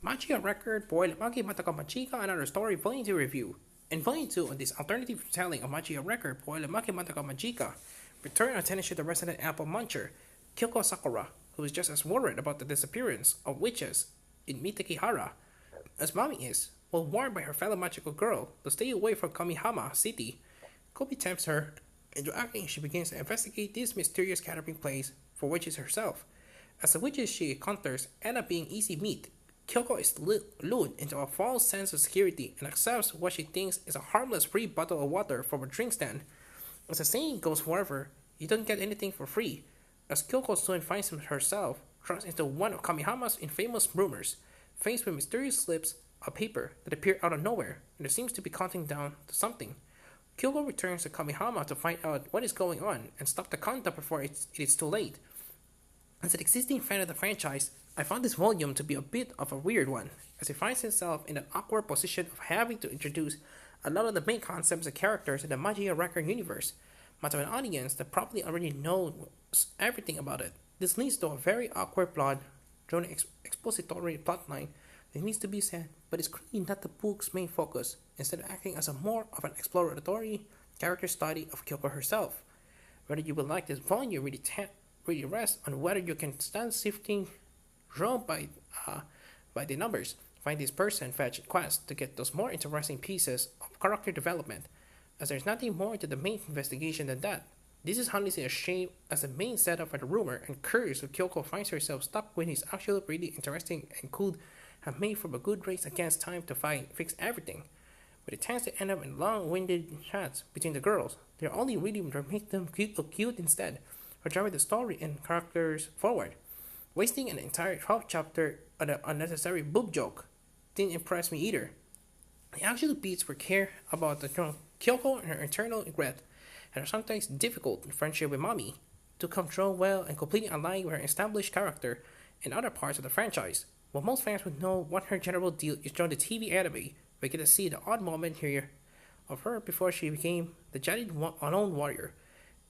Magia record, Puella, Magi, Madoka, Magica, another story, volume 2 review. In volume 2, on this alternative telling of Magia record, Puella, Magi, Madoka, Magica, return attention to the resident apple muncher, Kyoko Sakura, who is just as worried about the disappearance of witches in Mitakihara as Mami is, while warned by her fellow magical girl to stay away from Kamihama City. Kobe tempts her into acting as she begins to investigate this mysterious gathering place for witches herself. As the witches she encounters end up being easy meat, Kyoko is lured into a false sense of security and accepts what she thinks is a harmless free bottle of water from a drink stand. As the saying goes, however, you don't get anything for free, as Kyoko soon finds herself thrust into one of Kamihama's infamous rumors, faced with mysterious slips of paper that appear out of nowhere and it seems to be counting down to something. Kyoko returns to Kamihama to find out what is going on and stop the countdown before it is too late. As an existing fan of the franchise, I found this volume to be a bit of a weird one, as he finds himself in an awkward position of having to introduce a lot of the main concepts and characters in the Magia record universe, but to an audience that probably already knows everything about it. This leads to a very awkward plot, drawn expository plotline that needs to be said, but is clearly not the book's main focus, instead of acting as a more of an exploratory character study of Kyoko herself. Whether you will like this volume really rests on whether you can stand sifting drawn by the numbers, find this person, fetch quest to get those more interesting pieces of character development, as there's nothing more to the main investigation than that. This is honestly a shame, as the main setup for the rumor and curse of Kyoko finds herself stuck when he's actually really interesting and could have made for a good race against time to fix everything. But it tends to end up in long-winded chats between the girls. They're only really to make them cute instead, or driving the story and characters forward. Wasting an entire 12th chapter on an unnecessary boob joke didn't impress me either. The actual beats were care about the Kyoko and her internal regret, and her sometimes difficult friendship with Mami, to control well and completely align with her established character in other parts of the franchise. While most fans would know what her general deal is during the TV anime, we get to see the odd moment here of her before she became the jaded unknown warrior.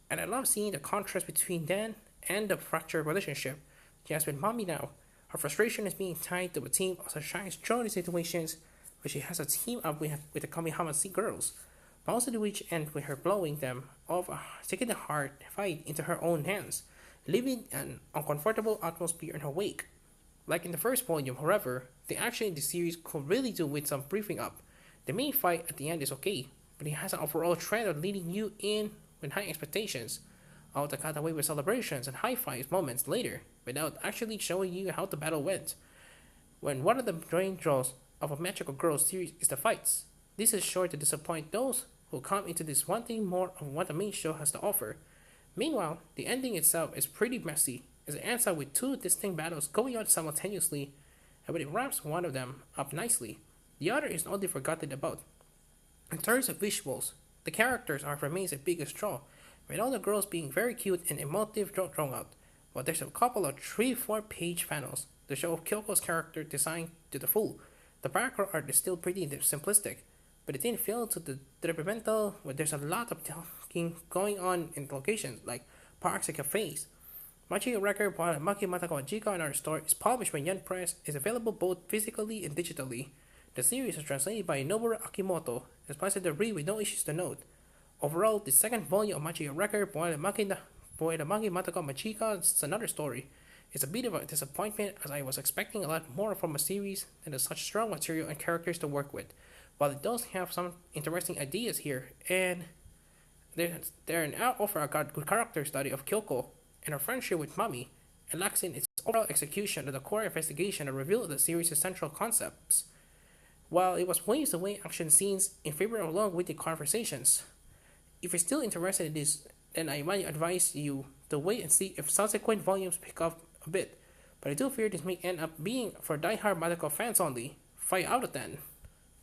And I love seeing the contrast between then and the fractured relationship she has with Mami now. Her frustration is being tied to a team also shines through the situations where she has a team up with the Kamihama Sea girls, most of which end with her blowing them off, taking the hard fight into her own hands, leaving an uncomfortable atmosphere in her wake. Like in the first volume, however, the action in the series could really do with some briefing up. The main fight at the end is okay, but it has an overall trend of leading you in with high expectations, all to cut away with celebrations and high-five moments later, without actually showing you how the battle went. When one of the main draws of a Magical Girls series is the fights, this is sure to disappoint those who come into this wanting more of what the main show has to offer. Meanwhile, the ending itself is pretty messy, as it ends up with two distinct battles going on simultaneously, and when it wraps one of them up nicely, the other is only forgotten about. In terms of visuals, the characters remains a biggest draw, with all the girls being very cute and emotive drawn out, while there's a couple of 3-4 page panels to show Kyoko's character design to the full. The background art is still pretty simplistic, but it didn't feel to the detrimental where there's a lot of talking going on in locations like parks and cafes. Magia record Magi Madoka Magica and our story is published by Yen Press, is available both physically and digitally. The series is translated by Noboru Akimoto and sponsored to read with no issues to note. Overall, the second volume of Magia record Magi Madoka Magica is another story. It's a bit of a disappointment, as I was expecting a lot more from a series that has such strong material and characters to work with. While it does have some interesting ideas here, and they're now offer a good character study of Kyoko and her friendship with Mami, and lacks in its overall execution of the core investigation and reveal of the series' central concepts. While it was waves away action scenes in favor of long-winded conversations. If you're still interested in this, then I might advise you to wait and see if subsequent volumes pick up a bit, but I do fear this may end up being for die-hard Madoka fans only. 5 out of 10.